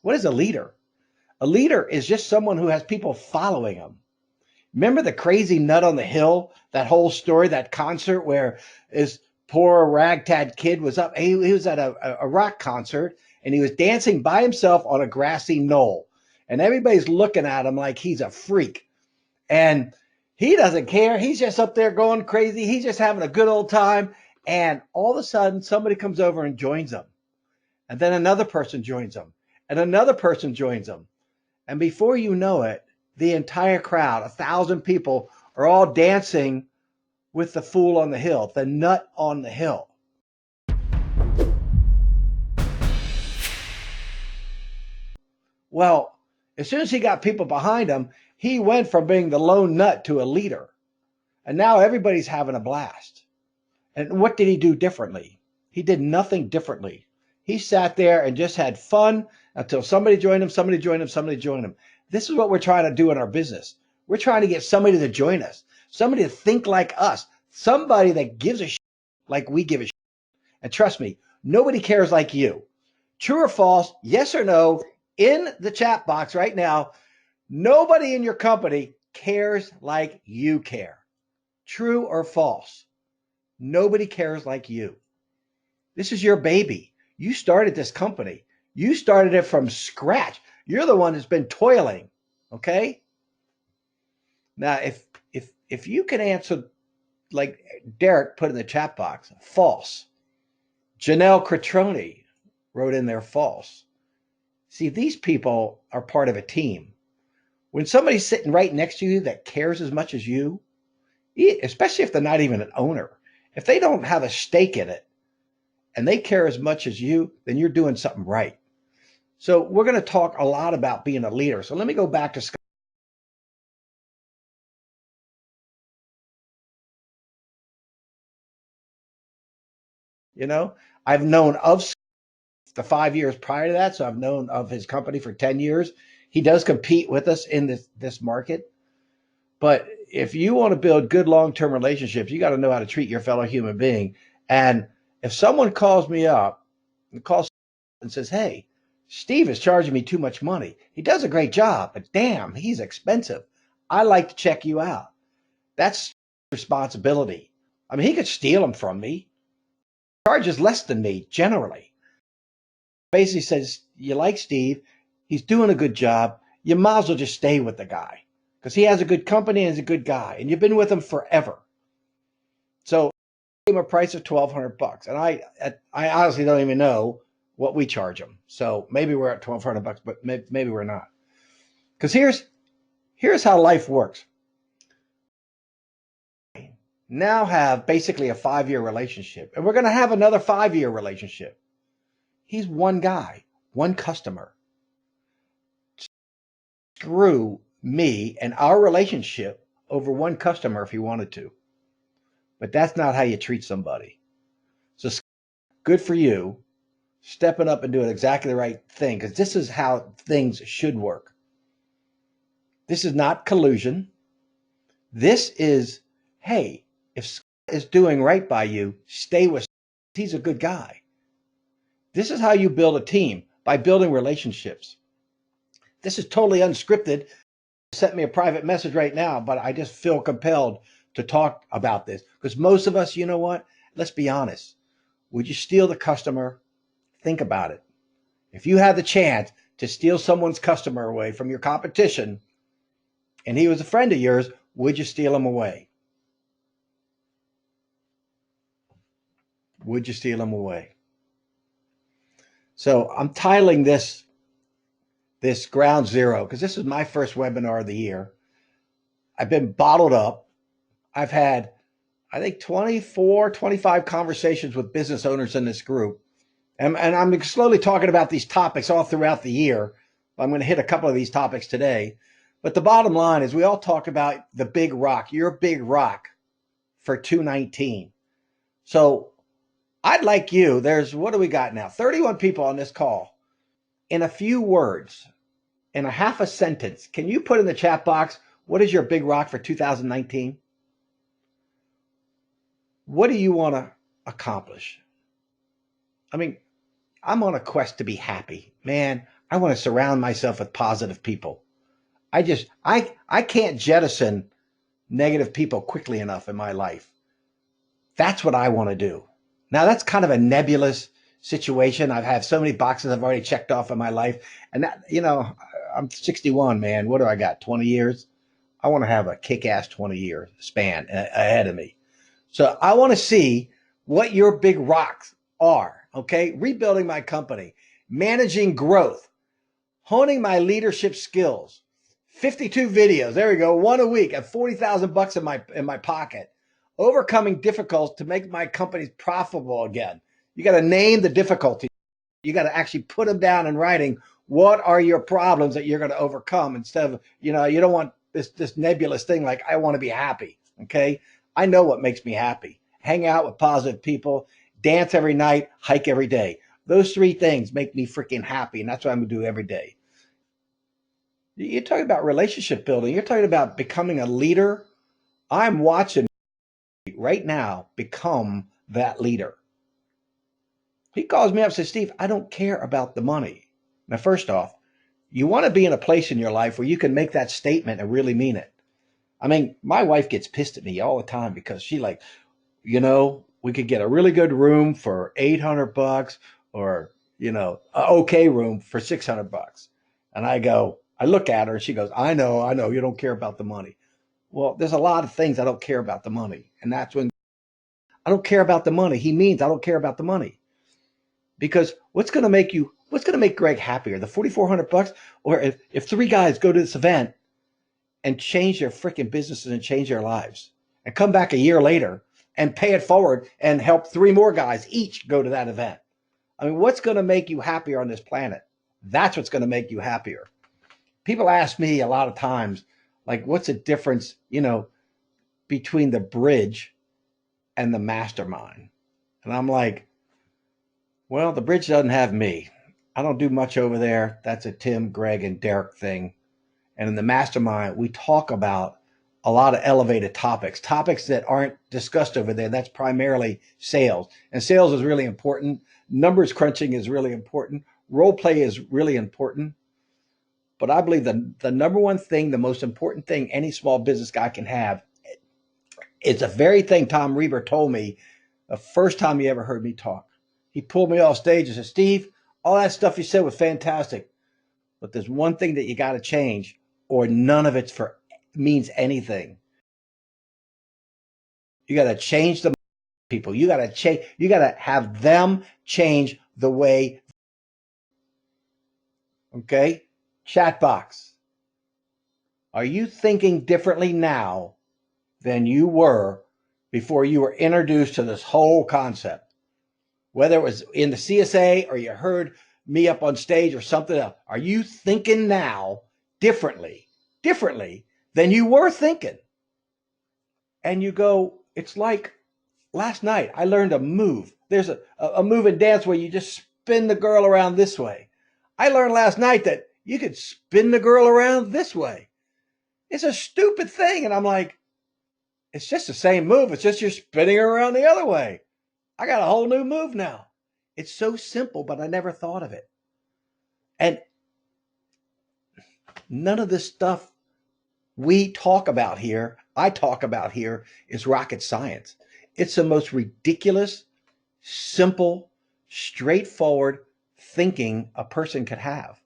What is a leader? A leader is just someone who has people following them. Remember the crazy nut on the hill, that whole story, that concert where his poor ragtag kid was up. He was at a rock concert and he was dancing by himself on a grassy knoll. And everybody's looking at him like he's a freak. And he doesn't care. He's just up there going crazy. He's just having a good old time. And all of a sudden, somebody comes over and joins him. And then another person joins him. And another person joins him. And before you know it, the entire crowd, 1,000 people, are all dancing with the fool on the hill, the nut on the hill. Well, as soon as he got people behind him, he went from being the lone nut to a leader. And now everybody's having a blast. And what did he do differently? He did nothing differently. He sat there and just had fun until somebody joined him, somebody joined him, somebody joined him. This is what we're trying to do in our business. We're trying to get somebody to join us, somebody to think like us, somebody that gives a shit like we give a shit. And trust me, nobody cares like you. True or false, yes or no, in the chat box right now, nobody in your company cares like you care. True or false? Nobody cares like you. This is your baby. You started this company. You started it from scratch. You're the one that's been toiling. Okay? Now, if you can answer like Derek put in the chat box, false. Janelle Catroni wrote in there false. See, these people are part of a team. When somebody's sitting right next to you that cares as much as you, especially if they're not even an owner, if they don't have a stake in it and they care as much as you, then you're doing something right. So we're going to talk a lot about being a leader. So let me go back to Scott. I've known of the 5 years prior to that, so I've known of his company for 10 years. He does compete with us in this market. But if you want to build good long-term relationships, you got to know how to treat your fellow human being. And if someone calls me up and says, hey, Steve is charging me too much money. He does a great job, but damn, he's expensive. I like to check you out. That's responsibility. I mean, he could steal them from me. Charges less than me generally. Basically says, you like Steve, he's doing a good job, you might as well just stay with the guy because he has a good company and he's a good guy and you've been with him forever. So I gave him a price of $1,200, and I honestly don't even know what we charge him. So maybe we're at $1,200, but maybe we're not. Because here's how life works. Now have basically a 5-year relationship, and we're going to have another 5-year relationship. He's one guy, one customer. Screw me and our relationship over one customer if he wanted to. But that's not how you treat somebody. So good for you stepping up and doing exactly the right thing, because this is how things should work. This is not collusion. This is, hey, if Scott is doing right by you, stay with Scott. He's a good guy. This is how you build a team, by building relationships. This is totally unscripted. Sent me a private message right now, but I just feel compelled to talk about this because most of us, you know what? Let's be honest. Would you steal the customer? Think about it. If you had the chance to steal someone's customer away from your competition and he was a friend of yours, would you steal him away? Would you steal him away? So I'm titling this Ground Zero because this is my first webinar of the year. I've been bottled up. I've had, I think, 24, 25 conversations with business owners in this group. And I'm slowly talking about these topics all throughout the year. I'm going to hit a couple of these topics today. But the bottom line is we all talk about the big rock, your big rock for 2019. So I'd like you, what do we got now? 31 people on this call. In a few words, in a half a sentence, can you put in the chat box, what is your big rock for 2019? What do you want to accomplish? I mean, I'm on a quest to be happy. Man, I want to surround myself with positive people. I can't jettison negative people quickly enough in my life. That's what I want to do. Now that's kind of a nebulous situation. I've had so many boxes I've already checked off in my life. And that, I'm 61, man. What do I got? 20 years? I want to have a kick-ass 20-year span ahead of me. So I want to see what your big rocks are. Okay. Rebuilding my company, managing growth, honing my leadership skills, 52 videos. There we go. One a week at 40,000 bucks in my pocket. Overcoming difficulties to make my companies profitable again. You got to name the difficulty. You got to actually put them down in writing. What are your problems that you're going to overcome instead of, you don't want this nebulous thing like I want to be happy. Okay. I know what makes me happy. Hang out with positive people, dance every night, hike every day. Those three things make me freaking happy. And that's what I'm going to do every day. You're talking about relationship building. You're talking about becoming a leader. I'm watching right now become that leader. He calls me up and says, Steve, I don't care about the money. Now, first off, you want to be in a place in your life where you can make that statement and really mean it. I mean, my wife gets pissed at me all the time because she like, we could get a really good room for 800 bucks or, an okay room for 600 bucks. And I look at her and she goes, I know, you don't care about the money. Well, there's a lot of things I don't care about the money. And that's when I don't care about the money. He means I don't care about the money. Because what's going to make Greg happier? The 4,400 bucks? Or if three guys go to this event and change their freaking businesses and change their lives and come back a year later and pay it forward and help three more guys each go to that event. I mean, what's going to make you happier on this planet? That's what's going to make you happier. People ask me a lot of times, like, what's the difference, between the bridge and the mastermind? And I'm like, well, the bridge doesn't have me. I don't do much over there. That's a Tim, Greg, and Derek thing. And in the mastermind, we talk about a lot of elevated topics that aren't discussed over there. That's primarily sales. And sales is really important. Numbers crunching is really important. Role play is really important. But I believe the number one thing, the most important thing any small business guy can have, it's a very thing Tom Reber told me the first time he ever heard me talk. He pulled me off stage and said, Steve, all that stuff you said was fantastic. But there's one thing that you got to change, or none of it means anything. You got to change the people. You got to have them change the way. Okay? Chat box. Are you thinking differently now than you were before you were introduced to this whole concept? Whether it was in the CSA or you heard me up on stage or something else, are you thinking now differently than you were thinking? And you go, it's like last night I learned a move. There's a move in dance where you just spin the girl around this way. I learned last night that you could spin the girl around this way. It's a stupid thing. And I'm like, it's just the same move. It's just you're spinning her around the other way. I got a whole new move now. It's so simple, but I never thought of it. And none of this stuff I talk about here, is rocket science. It's the most ridiculous, simple, straightforward thinking a person could have.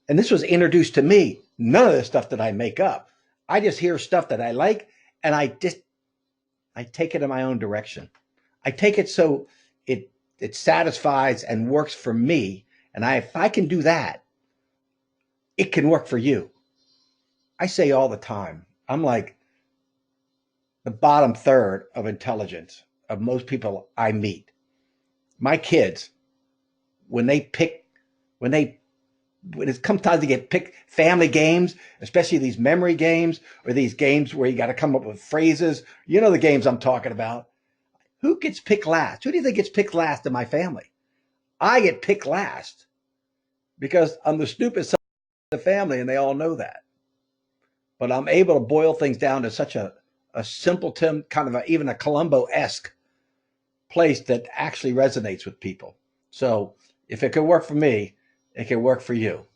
And this was introduced to me. None of the stuff that I make up. I just hear stuff that I like, and I take it in my own direction. I take it so it satisfies and works for me. And if I can do that, it can work for you. I say all the time, I'm like the bottom third of intelligence of most people I meet. My kids, when it comes time to get picked family games, especially these memory games or these games where you got to come up with phrases, the games I'm talking about. Who gets picked last? Who do you think gets picked last in my family? I get picked last because I'm the stupid son of the family, and they all know that. But I'm able to boil things down to such a simpleton, kind of even a Columbo-esque place that actually resonates with people. So if it could work for me, it can work for you.